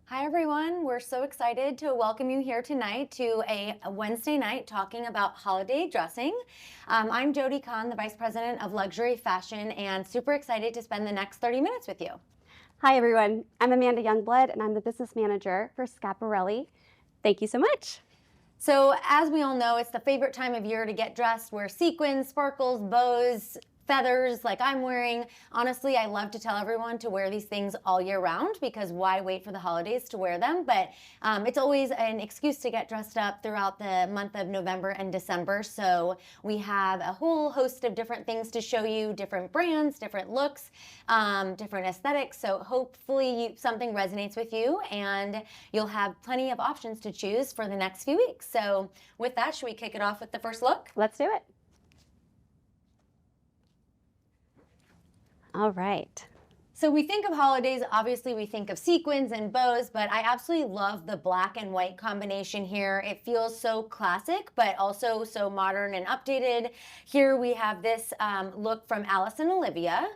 Hi, everyone. We're so excited to welcome you here tonight to a Wednesday night talking about holiday dressing. I'm Jody Kahn, the Vice President of Luxury Fashion, and super excited to spend the next 30 minutes with you. Hi, everyone. I'm Amanda Youngblood, and I'm the business manager for Schiaparelli. Thank you so much. So as we all know, it's the favorite time of year to get dressed. Wear sequins, sparkles, bows, feathers like I'm wearing. Honestly, I love to tell everyone to wear these things all year round because why wait for the holidays to wear them? But it's always an excuse to get dressed up throughout the month of November and December. So we have a whole host of different things to show you, different brands, different looks, different aesthetics. So hopefully something resonates with you and you'll have plenty of options to choose for the next few weeks. So with that, should we kick it off with the first look? Let's do it. All right. So we think of holidays, obviously we think of sequins and bows, but I absolutely love the black and white combination here. It feels so classic, but also so modern and updated. Here we have this look from Alice and Olivia.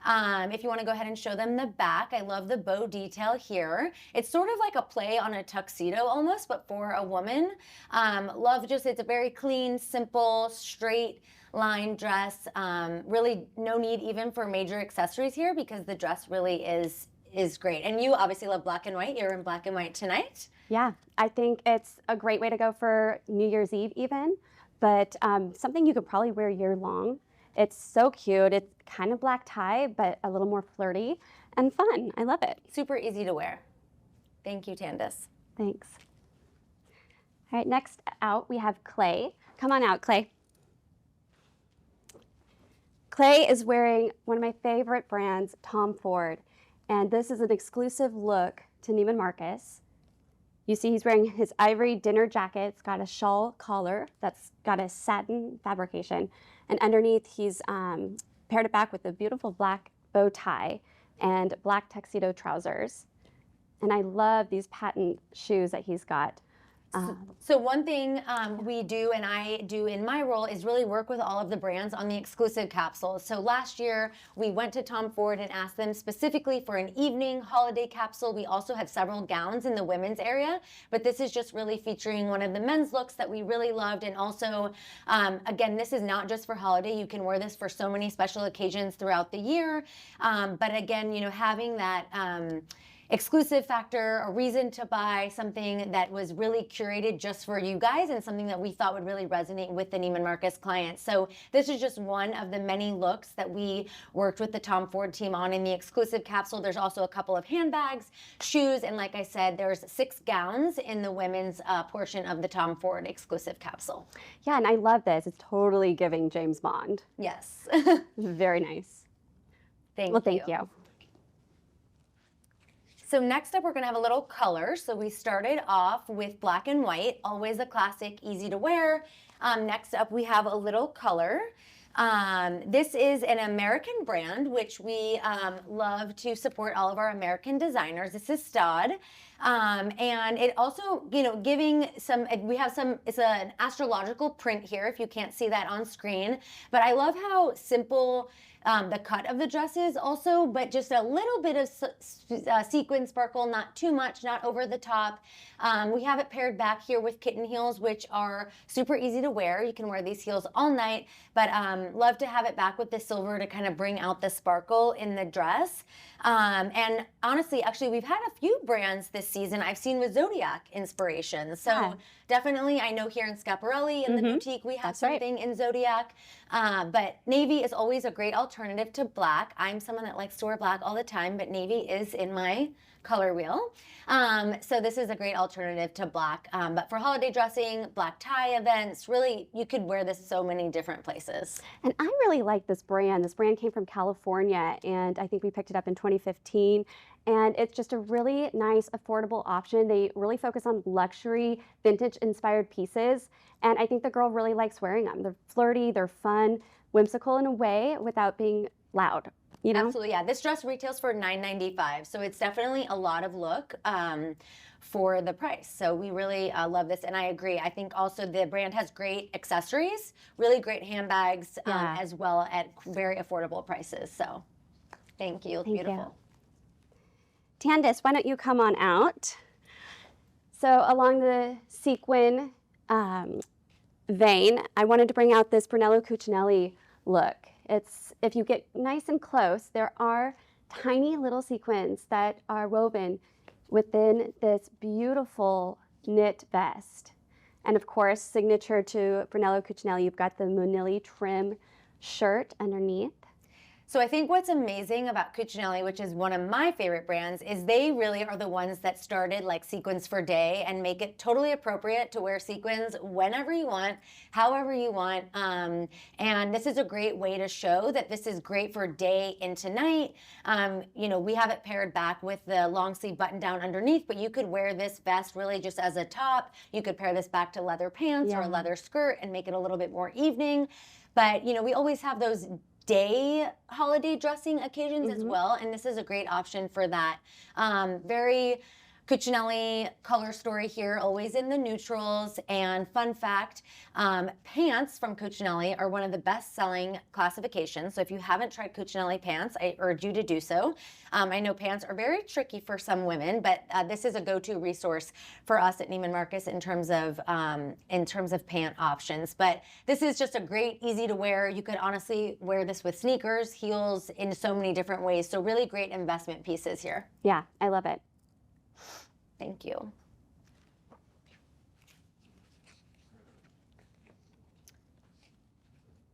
If you want to go ahead and show them the back, I love the bow detail here. It's sort of like a play on a tuxedo almost, but for a woman. It's a very clean, simple, straight line dress. Really no need even for major accessories here because the dress really is great. And you obviously love black and white. You're in black and white tonight. Yeah, I think it's a great way to go for New Year's Eve even, but something you could probably wear year long. It's so cute. It's kind of black tie, but a little more flirty and fun. I love it. Super easy to wear. Thank you, Tandis. Thanks. All right, next out we have Clay. Come on out, Clay. Clay is wearing one of my favorite brands, Tom Ford, and this is an exclusive look to Neiman Marcus. You see he's wearing his ivory dinner jacket. It's got a shawl collar that's got a satin fabrication, and underneath he's paired it back with a beautiful black bow tie and black tuxedo trousers. And I love these patent shoes that he's got. So one thing we do, and I do in my role, is really work with all of the brands on the exclusive capsules. So last year, we went to Tom Ford and asked them specifically for an evening holiday capsule. We also have several gowns in the women's area, but this is just really featuring one of the men's looks that we really loved. And also, again, this is not just for holiday. You can wear this for so many special occasions throughout the year. But again, you know, having that exclusive factor, a reason to buy something that was really curated just for you guys and something that we thought would really resonate with the Neiman Marcus clients. So this is just one of the many looks that we worked with the Tom Ford team on in the exclusive capsule. There's also a couple of handbags, shoes, and like I said, there's 6 gowns in the women's portion of the Tom Ford exclusive capsule. Yeah, and I love this. It's totally giving James Bond. Yes. Very nice. Thank you. So next up, we're going to have a little color. So we started off with black and white, always a classic, easy to wear. Next up, we have a little color. This is an American brand, which we love to support all of our American designers. This is Stod. And it also, you know, giving some, it's an astrological print here, if you can't see that on screen. But I love how simple the cut of the dress is also, but just a little bit of sequin sparkle, not too much, not over the top. We have it paired back here with kitten heels, which are super easy to wear. You can wear these heels all night, but love to have it back with the silver to kind of bring out the sparkle in the dress. And honestly, actually, we've had a few brands this season I've seen with Zodiac inspiration. So definitely, I know here in Schiaparelli in the boutique, we have something in Zodiac. But navy is always a great alternative to black. I'm someone that likes to wear black all the time, but navy is in my color wheel. So this is a great alternative to black. But for holiday dressing, black tie events, really, you could wear this so many different places. And I really like this brand. This brand came from California, and I think we picked it up in 2015. And it's just a really nice, affordable option. They really focus on luxury, vintage-inspired pieces. And I think the girl really likes wearing them. They're flirty, they're fun, whimsical in a way without being loud. You know? Absolutely, yeah. This dress retails for $9.95, so it's definitely a lot of look for the price. So we really love this, and I agree. I think also the brand has great accessories, really great handbags, as well at very affordable prices. So thank you. It's beautiful. Tandis, why don't you come on out? So along the sequin vein, I wanted to bring out this Brunello Cucinelli look. If you get nice and close, there are tiny little sequins that are woven within this beautiful knit vest. And of course, signature to Brunello Cucinelli, you've got the Monilli trim shirt underneath. So I think what's amazing about Cucinelli, which is one of my favorite brands, is they really are the ones that started like sequins for day and make it totally appropriate to wear sequins whenever you want, however you want. And this is a great way to show that this is great for day into night. You know, we have it paired back with the long sleeve button down underneath, but you could wear this vest really just as a top. You could pair this back to leather pants or a leather skirt and make it a little bit more evening. But, you know, we always have those day holiday dressing occasions as well, and this is a great option for that. Very Cucinelli color story here, always in the neutrals. And fun fact, pants from Cucinelli are one of the best-selling classifications. So if you haven't tried Cucinelli pants, I urge you to do so. I know pants are very tricky for some women, but this is a go-to resource for us at Neiman Marcus in terms of pant options. But this is just a great, easy to wear. You could honestly wear this with sneakers, heels, in so many different ways. So really great investment pieces here. Yeah, I love it. Thank you.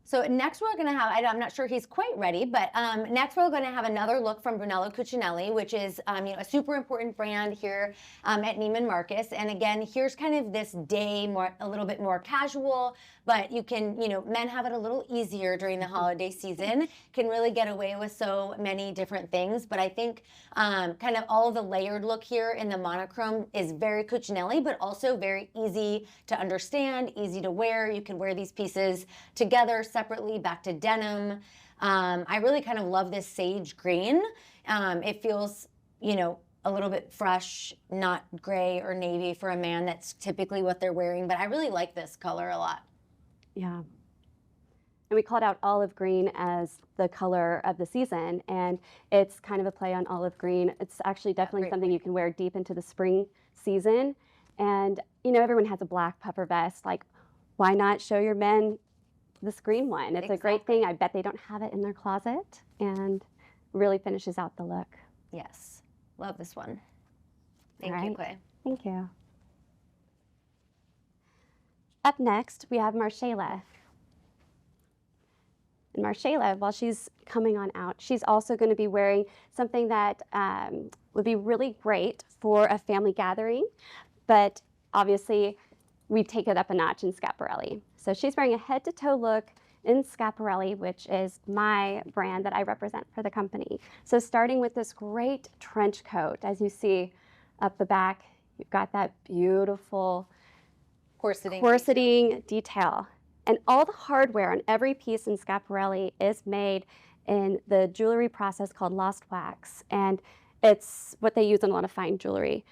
So next we're going to have, I'm not sure he's quite ready, but next we're going to have another look from Brunello Cucinelli, which is you know, a super important brand here at Neiman Marcus. And again, here's kind of this day, a little bit more casual, but you can, you know, men have it a little easier during the holiday season, can really get away with so many different things. But I think kind of all of the layered look here in the monochrome is very Cucinelli, but also very easy to understand, easy to wear. You can wear these pieces together, separately, back to denim. I really kind of love this sage green. It feels, you know, a little bit fresh, not gray or navy for a man. That's typically what they're wearing, but I really like this color a lot. Yeah. And we called out olive green as the color of the season, and it's kind of a play on olive green. It's actually definitely something you can wear deep into the spring season. And, you know, everyone has a black puffer vest. Like, why not show your men this green one? It's a great thing. I bet they don't have it in their closet, and really finishes out the look. Yes. Love this one. Thank you, Clay. Thank you. Up next, we have Marshayla. And Marshayla, while she's coming on out, she's also going to be wearing something that would be really great for a family gathering, but obviously we take it up a notch in Schiaparelli. So she's wearing a head-to-toe look in Schiaparelli, which is my brand that I represent for the company. So starting with this great trench coat, as you see up the back, you've got that beautiful corseting detail. And all the hardware on every piece in Schiaparelli is made in the jewelry process called lost wax. And it's what they use in a lot of fine jewelry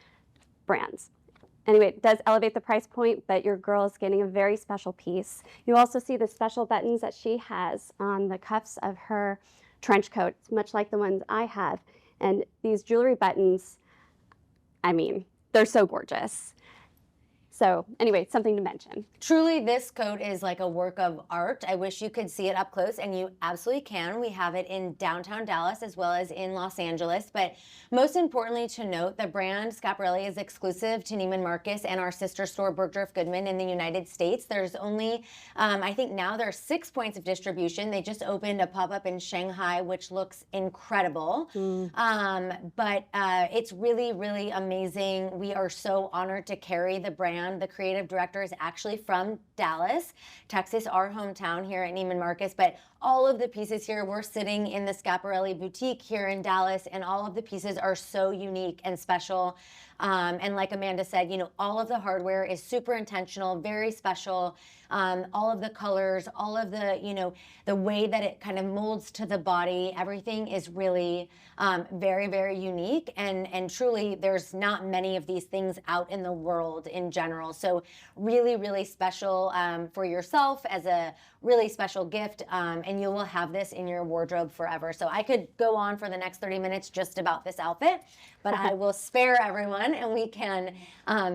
brands. Anyway, it does elevate the price point, but your girl is getting a very special piece. You also see the special buttons that she has on the cuffs of her trench coat. It's much like the ones I have. And these jewelry buttons, I mean, they're so gorgeous. So anyway, something to mention. Truly, this coat is like a work of art. I wish you could see it up close, and you absolutely can. We have it in downtown Dallas as well as in Los Angeles. But most importantly to note, the brand Schiaparelli is exclusive to Neiman Marcus and our sister store, Bergdorf Goodman, in the United States. There's only, I think now there are 6 points of distribution. They just opened a pop-up in Shanghai, which looks incredible. But it's really, really amazing. We are so honored to carry the brand. The creative director is actually from Dallas, Texas, our hometown here at Neiman Marcus. But all of the pieces here, we're sitting in the Schiaparelli boutique here in Dallas, and all of the pieces are so unique and special. And like Amanda said, you know, all of the hardware is super intentional, very special. All of the colors, all of the, you know, the way that it kind of molds to the body, everything is really very, very unique. And truly, there's not many of these things out in the world in general. So really, really special for yourself as a really special gift, and you will have this in your wardrobe forever. So I could go on for the next 30 minutes just about this outfit, but I will spare everyone and we can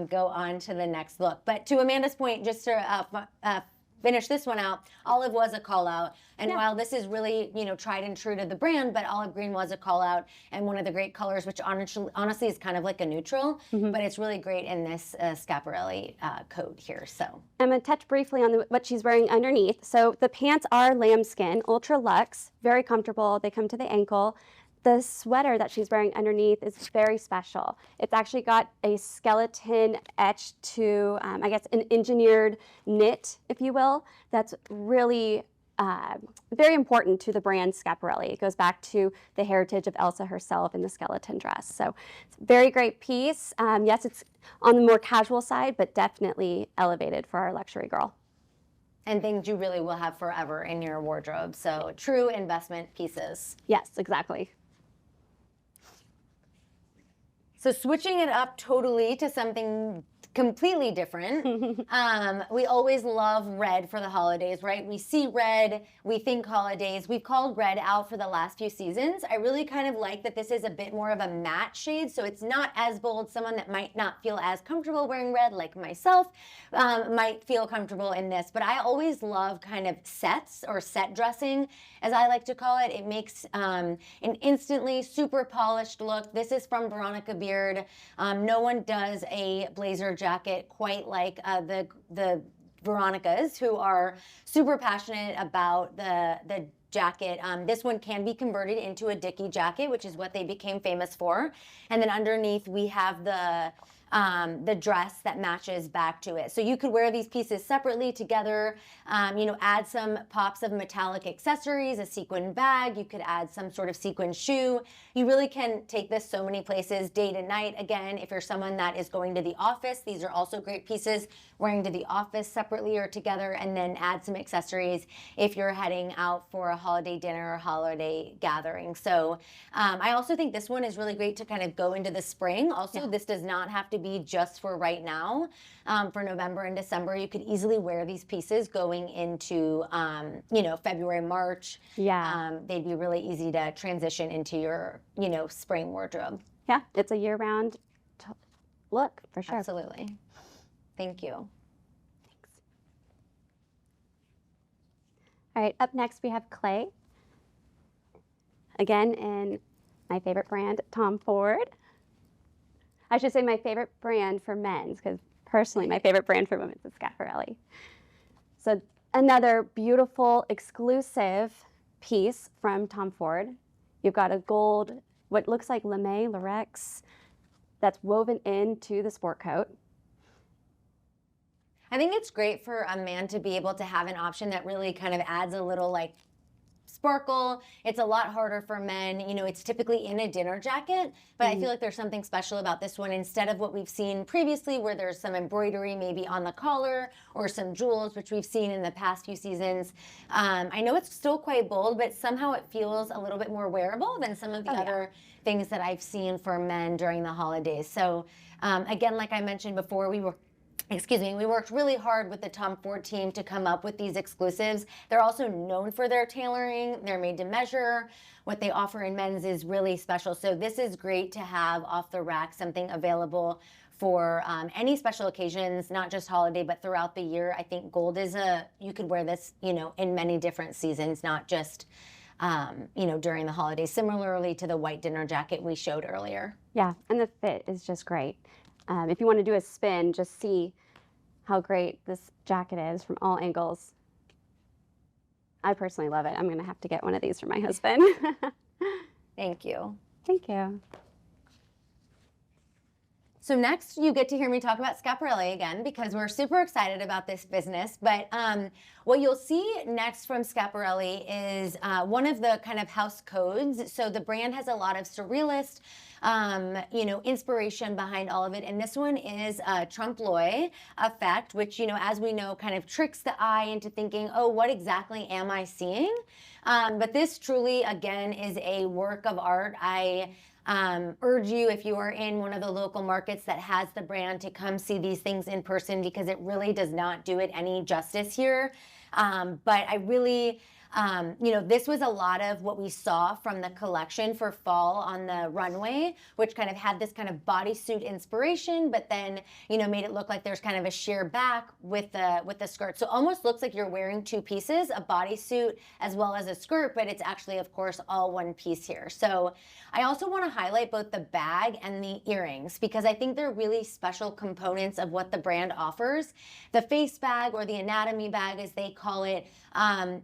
go on to the next look. But to Amanda's point, just to finish this one out, olive was a call out. And while this is really, you know, tried and true to the brand, but olive green was a call out and one of the great colors, which honestly is kind of like a neutral, but it's really great in this Schiaparelli coat here. So I'm going to touch briefly on what she's wearing underneath. So the pants are lambskin, ultra luxe, very comfortable. They come to the ankle. The sweater that she's wearing underneath is very special. It's actually got a skeleton etched to, I guess, an engineered knit, if you will. That's really very important to the brand Schiaparelli. It goes back to the heritage of Elsa herself in the skeleton dress. So it's a very great piece. Yes, it's on the more casual side, but definitely elevated for our luxury girl. And things you really will have forever in your wardrobe. So true investment pieces. Yes, exactly. So switching it up totally to something completely different. We always love red for the holidays, right? We see red, we think holidays. We've called red out for the last few seasons. I really kind of like that this is a bit more of a matte shade, so it's not as bold. Someone that might not feel as comfortable wearing red, like myself, might feel comfortable in this. But I always love kind of sets or set dressing, as I like to call it. It makes an instantly super polished look. This is from Veronica Beard. No one does a blazer jacket quite like the Veronicas, who are super passionate about the jacket. This one can be converted into a Dickie jacket, which is what they became famous for. And then underneath we have the dress that matches back to it. So you could wear these pieces separately together, you know, add some pops of metallic accessories, a sequin bag, you could add some sort of sequin shoe. You really can take this so many places, day to night. Again, if you're someone that is going to the office, these are also great pieces wearing to the office separately or together, and then add some accessories if you're heading out for a holiday dinner or holiday gathering. So I also think this one is really great to kind of go into the spring. Also, this does not have to be just for right now. For November and December, you could easily wear these pieces going into, you know, February, March. Yeah. They'd be really easy to transition into your, you know, spring wardrobe. Yeah, it's a year-round look for sure. Absolutely. Thank you. Thanks. All right, up next we have Clay. Again, in my favorite brand, Tom Ford. I should say my favorite brand for men's, because personally my favorite brand for women's is Schiaparelli. So another beautiful, exclusive piece from Tom Ford. You've got a gold, what looks like lame, lurex, that's woven into the sport coat. I think it's great for a man to be able to have an option that really kind of adds a little like sparkle. It's a lot harder for men. You know, it's typically in a dinner jacket, but I feel like there's something special about this one. Instead of what we've seen previously, where there's some embroidery maybe on the collar or some jewels, which we've seen in the past few seasons. I know it's still quite bold, but somehow it feels a little bit more wearable than some of the other things that I've seen for men during the holidays. So again, like I mentioned before, we worked really hard with the Tom Ford team to come up with these exclusives. They're also known for their tailoring. They're made to measure. What they offer in men's is really special. So this is great to have off the rack, something available for any special occasions, not just holiday, but throughout the year. I think gold is you could wear this, you know, in many different seasons, not just, you know, during the holidays, similarly to the white dinner jacket we showed earlier. Yeah, and the fit is just great. If you want to do a spin, just see how great this jacket is from all angles. I personally love it. I'm going to have to get one of these for my husband. Thank you. Thank you. So next, you get to hear me talk about Schiaparelli again, because we're super excited about this business. But what you'll see next from Schiaparelli is one of the kind of house codes. So the brand has a lot of surrealist, you know, inspiration behind all of it. And this one is a trompe-l'oeil effect, which, you know, as we know, kind of tricks the eye into thinking, oh, what exactly am I seeing? But this truly, again, is a work of art. I urge you, if you are in one of the local markets that has the brand, to come see these things in person, because it really does not do it any justice here. But I really, this was a lot of what we saw from the collection for fall on the runway, which kind of had this kind of bodysuit inspiration, but then, made it look like there's kind of a sheer back with the skirt. So it almost looks like you're wearing two pieces, a bodysuit as well as a skirt, but it's actually, of course, all one piece here. So I also want to highlight both the bag and the earrings because I think they're really special components of what the brand offers. The face bag, or the anatomy bag as they call it,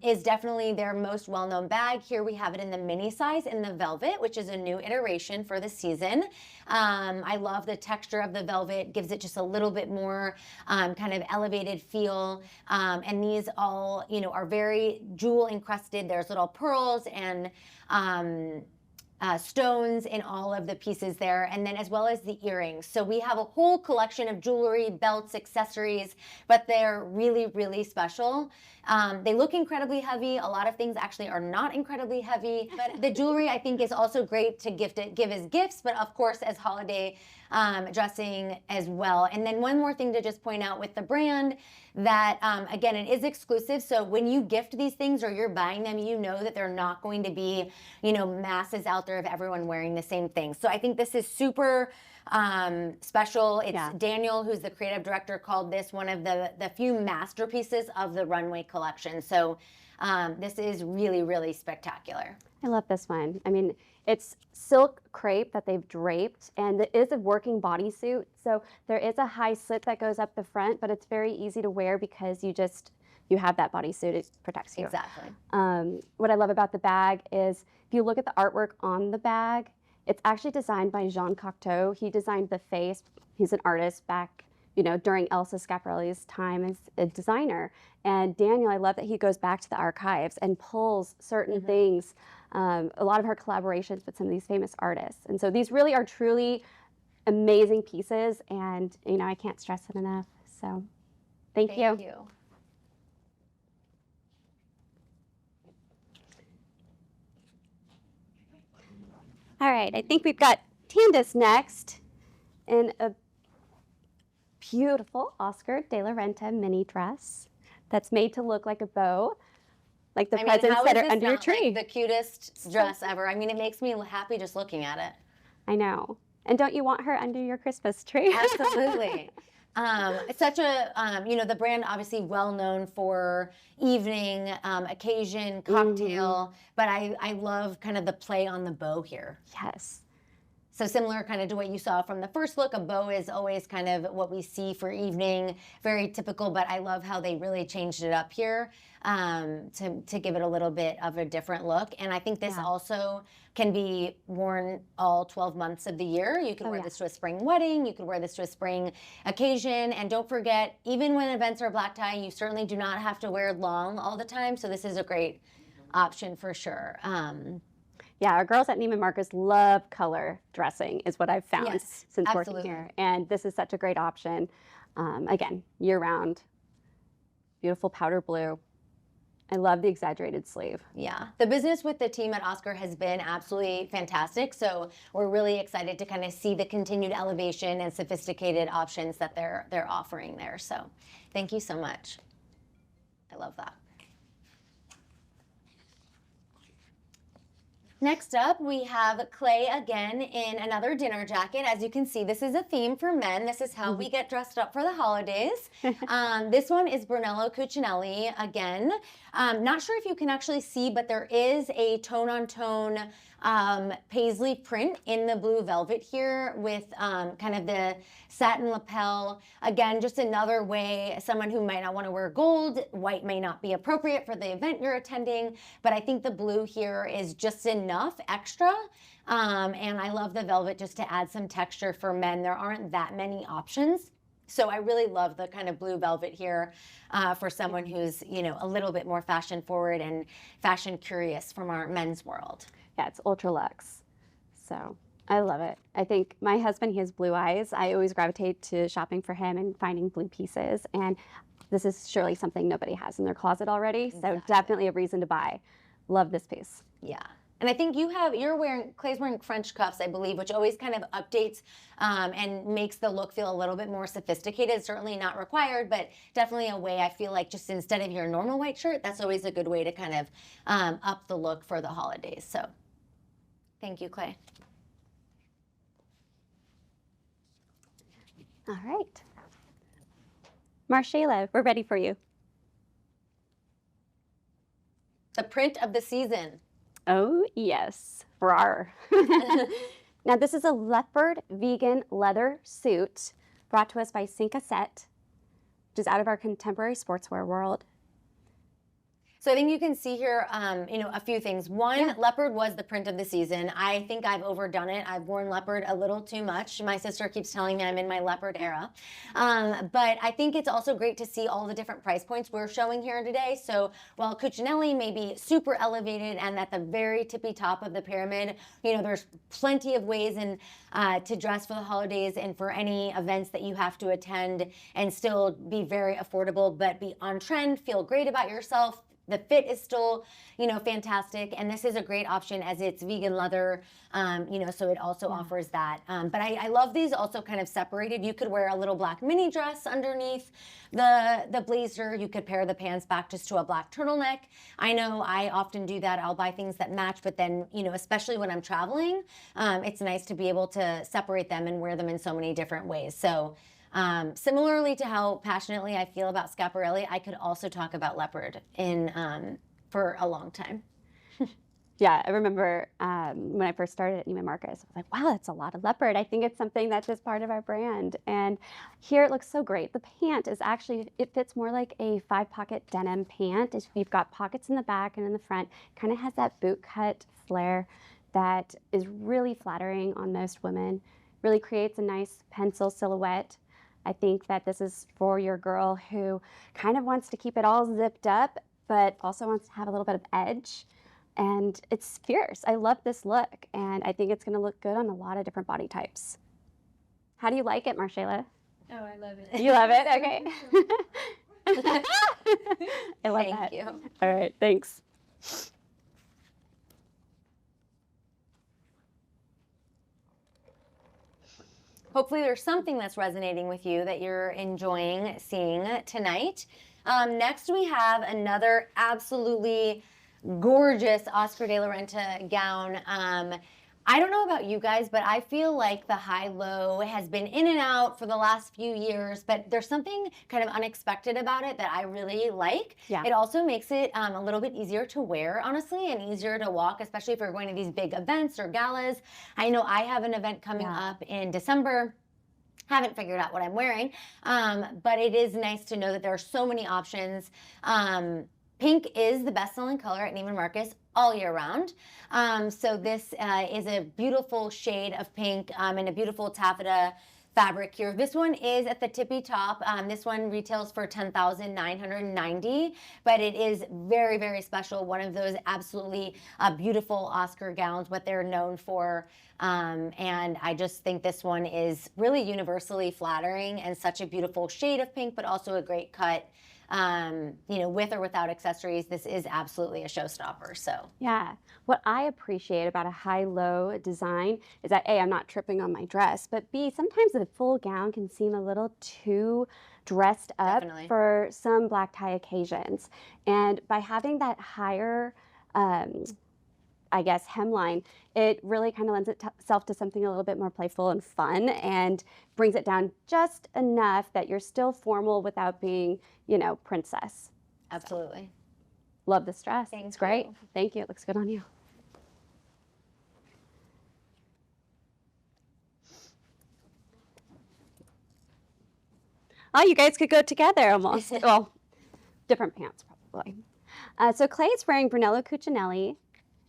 is definitely their most well-known bag. Here we have it in the mini size in the velvet, which is a new iteration for the season. I love the texture of the velvet, gives it just a little bit more kind of elevated feel. And these all, are very jewel encrusted. There's little pearls and stones in all of the pieces there, and then as well as the earrings. So we have a whole collection of jewelry, belts, accessories, but they're really, really special. They look incredibly heavy. A lot of things actually are not incredibly heavy, but the jewelry I think is also great to give as gifts, but of course as holiday dressing as well. And then one more thing to just point out with the brand that, again, it is exclusive. So when you gift these things or you're buying them, you know that they're not going to be, masses out there of everyone wearing the same thing. So I think this is super special. It's Daniel, who's the creative director, called this one of the few masterpieces of the runway collection. So this is really, really spectacular. I love this one. I mean, it's silk crepe that they've draped, and it is a working bodysuit. So there is a high slit that goes up the front, but it's very easy to wear because you have that bodysuit. It protects you. Exactly. What I love about the bag is if you look at the artwork on the bag, it's actually designed by Jean Cocteau. He designed the face. He's an artist back, during Elsa Schiaparelli's time as a designer. And Daniel, I love that he goes back to the archives and pulls certain things, a lot of her collaborations with some of these famous artists. And so these really are truly amazing pieces, and I can't stress it enough. So thank you. Thank you. All right, I think we've got Candace next in a beautiful Oscar de la Renta mini dress that's made to look like a bow, like the presents that are under your tree. Like the cutest dress ever. I mean, it makes me happy just looking at it. I know. And don't you want her under your Christmas tree? Absolutely. It's such a, the brand obviously well known for evening, occasion, cocktail, but I love kind of the play on the bow here. Yes. So similar kind of to what you saw from the first look, a bow is always kind of what we see for evening, very typical, but I love how they really changed it up here to give it a little bit of a different look. And I think this also can be worn all 12 months of the year. You can wear this to a spring wedding, you can wear this to a spring occasion, and don't forget, even when events are black tie, you certainly do not have to wear long all the time, so this is a great option for sure. Yeah, our girls at Neiman Marcus love color dressing, is what I've found since working here. And this is such a great option. Again, year-round, beautiful powder blue. I love the exaggerated sleeve. Yeah, the business with the team at Oscar has been absolutely fantastic. So we're really excited to kind of see the continued elevation and sophisticated options that they're offering there. So thank you so much. I love that. Next up, we have Clay again in another dinner jacket. As you can see, this is a theme for men. This is how we get dressed up for the holidays. This one is Brunello Cucinelli again. Not sure if you can actually see, but there is a tone-on-tone paisley print in the blue velvet here with kind of the satin lapel. Again, just another way, someone who might not want to wear gold, white may not be appropriate for the event you're attending, but I think the blue here is just enough extra. And I love the velvet just to add some texture for men. There aren't that many options. So I really love the kind of blue velvet here for someone who's, a little bit more fashion forward and fashion curious from our men's world. Yeah, it's ultra luxe. So I love it. I think my husband, he has blue eyes. I always gravitate to shopping for him and finding blue pieces. And this is surely something nobody has in their closet already. So definitely a reason to buy. Love this piece. Yeah. And I think Clay's wearing French cuffs, I believe, which always kind of updates and makes the look feel a little bit more sophisticated. Certainly not required, but definitely a way I feel like just instead of your normal white shirt, that's always a good way to kind of up the look for the holidays. So thank you, Clay. All right. Marshayla, we're ready for you. The print of the season. Oh, yes. Rawr. Now, this is a leopard vegan leather suit brought to us by Cinca Set, which is out of our contemporary sportswear world. So I think you can see here, a few things. One, leopard was the print of the season. I think I've overdone it. I've worn leopard a little too much. My sister keeps telling me I'm in my leopard era. But I think it's also great to see all the different price points we're showing here today. So while Cucinelli may be super elevated and at the very tippy top of the pyramid, there's plenty of ways to dress for the holidays and for any events that you have to attend and still be very affordable, but be on trend, feel great about yourself. The fit is still, fantastic. And this is a great option as it's vegan leather, so it also offers that. But I love these also kind of separated. You could wear a little black mini dress underneath the blazer. You could pair the pants back just to a black turtleneck. I know I often do that. I'll buy things that match, but then, especially when I'm traveling, it's nice to be able to separate them and wear them in so many different ways. So similarly to how passionately I feel about Schiaparelli, I could also talk about leopard for a long time. Yeah, I remember when I first started at Neiman Marcus, I was like, wow, that's a lot of leopard. I think it's something that's just part of our brand. And here it looks so great. The pant is actually, it fits more like a 5-pocket denim pant. You've got pockets in the back and in the front. Kind of has that boot cut flare that is really flattering on most women. Really creates a nice pencil silhouette. I think that this is for your girl who kind of wants to keep it all zipped up, but also wants to have a little bit of edge. And it's fierce. I love this look, and I think it's going to look good on a lot of different body types. How do you like it, Marshayla? Oh, I love it. You love it? Okay. I love that. Thank you. All right, thanks. Hopefully there's something that's resonating with you that you're enjoying seeing tonight. Next we have another absolutely gorgeous Oscar de la Renta gown. I don't know about you guys, but I feel like the high-low has been in and out for the last few years, but there's something kind of unexpected about it that I really like. Yeah. It also makes it a little bit easier to wear, honestly, and easier to walk, especially if you're going to these big events or galas. I know I have an event coming up in December. Haven't figured out what I'm wearing, but it is nice to know that there are so many options. Pink is the best-selling color at Neiman Marcus all year round. So this is a beautiful shade of pink and a beautiful taffeta fabric here. This one is at the tippy top. This one retails for $10,990, but it is very, very special. One of those absolutely beautiful Oscar gowns, what they're known for. And I just think this one is really universally flattering and such a beautiful shade of pink, but also a great cut. With or without accessories, this is absolutely a showstopper. So yeah, what I appreciate about a high-low design is that A, I'm not tripping on my dress, but B, sometimes the full gown can seem a little too dressed up for some black tie occasions. And by having that higher hemline, it really kind of lends itself to something a little bit more playful and fun and brings it down just enough that you're still formal without being, princess. absolutely. So, love this dress. Thank It's great. you. Thank you. It looks good on you. Oh, you guys could go together almost. Well, different pants probably. So Clay's wearing Brunello Cucinelli.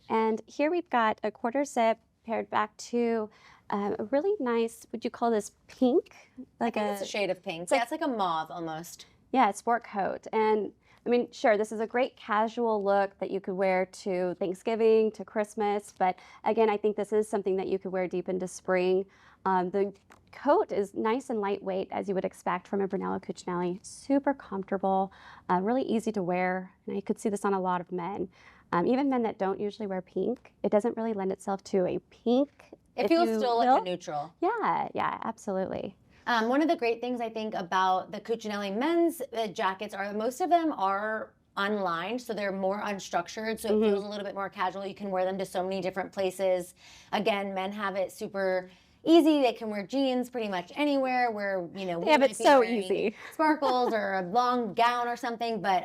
And here we've got a quarter zip paired back to a really nice, would you call this pink? Like it's a shade of pink. It's like a mauve almost. Yeah, sport coat. And I mean, sure, this is a great casual look that you could wear to Thanksgiving, to Christmas. But again, I think this is something that you could wear deep into spring. The coat is nice and lightweight, as you would expect from a Brunello Cucinelli. Super comfortable, really easy to wear. And I could see this on a lot of men. Even men that don't usually wear pink, it doesn't really lend itself to a pink. It if feels you still like will. a neutral. Yeah, absolutely. One of the great things I think about the Cucinelli men's jackets are most of them are unlined, so they're more unstructured, so it feels a little bit more casual. You can wear them to so many different places. Again, men have it super easy. They can wear jeans pretty much anywhere where, you know, They have it so easy. sparkles or a long gown or something, but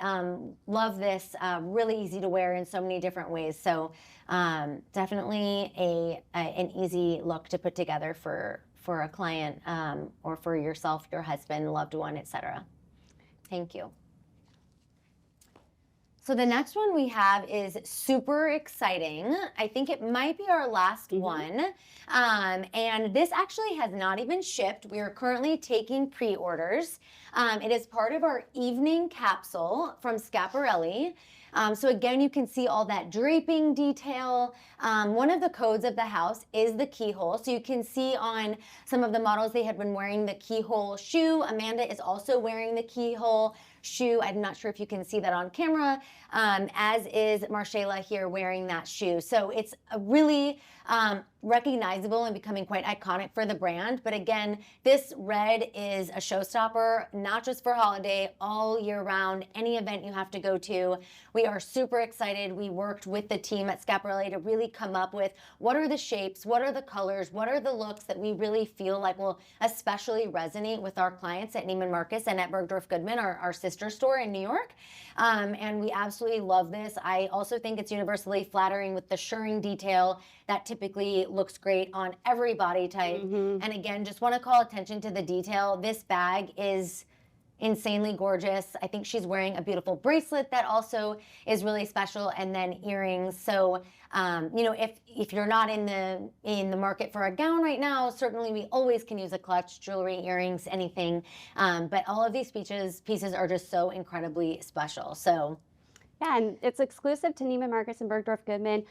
love this, really easy to wear in so many different ways. So definitely an easy look to put together for a client or for yourself, your husband, loved one, etc. Thank you. So the next one we have is super exciting. I think it might be our last one. And this actually has not even shipped. We are currently taking pre-orders. It is part of our evening capsule from Schiaparelli. So again, you can see all that draping detail. One of the codes of the house is the keyhole. So you can see on some of the models, they had been wearing the keyhole shoe. Amanda is also wearing the keyhole shoe. I'm not sure if you can see that on camera, as is Marcella here wearing that shoe. So it's a really recognizable and becoming quite iconic for the brand. But again, this red is a showstopper, not just for holiday, all year round, any event you have to go to. We are super excited. We worked with the team at Schiaparelli to really come up with what are the shapes, what are the colors, what are the looks that we really feel like will especially resonate with our clients at Neiman Marcus and at Bergdorf Goodman, our sister store in New York. And we absolutely love this. I also think it's universally flattering with the shirring detail that typically looks great on every body type. And again, just want to call attention to the detail. This bag is insanely gorgeous. I think she's wearing a beautiful bracelet that also is really special, and then earrings. So, you know, if you're not in the market for a gown right now, certainly we always can use a clutch, jewelry, earrings, anything. But all of these pieces are just so incredibly special. So. Yeah, and it's exclusive to Neiman Marcus and Bergdorf Goodman.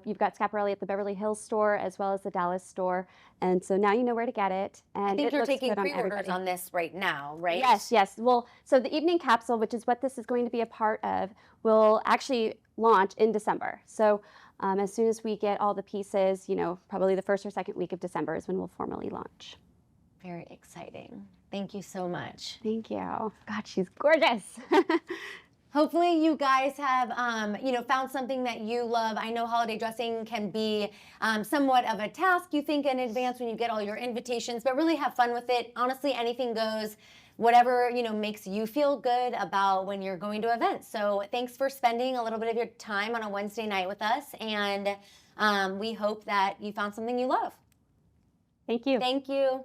You've got Schiaparelli at the Beverly Hills store as well as the Dallas store. And so now you know where to get it. And I think it you're looks taking good on pre-orders everybody. on this right now, right? Yes. Well, so the evening capsule, which is what this is going to be a part of, will actually launch in December. So as soon as we get all the pieces, you know, probably the first or second week of December is when we'll formally launch. Very exciting. Thank you so much. Thank you. God, she's gorgeous. Hopefully you guys have, you know, found something that you love. I know holiday dressing can be somewhat of a task, you think, in advance when you get all your invitations, but really have fun with it. Honestly, anything goes. Whatever, you know, makes you feel good about when you're going to events. So thanks for spending a little bit of your time on a Wednesday night with us, and we hope that you found something you love. Thank you. Thank you.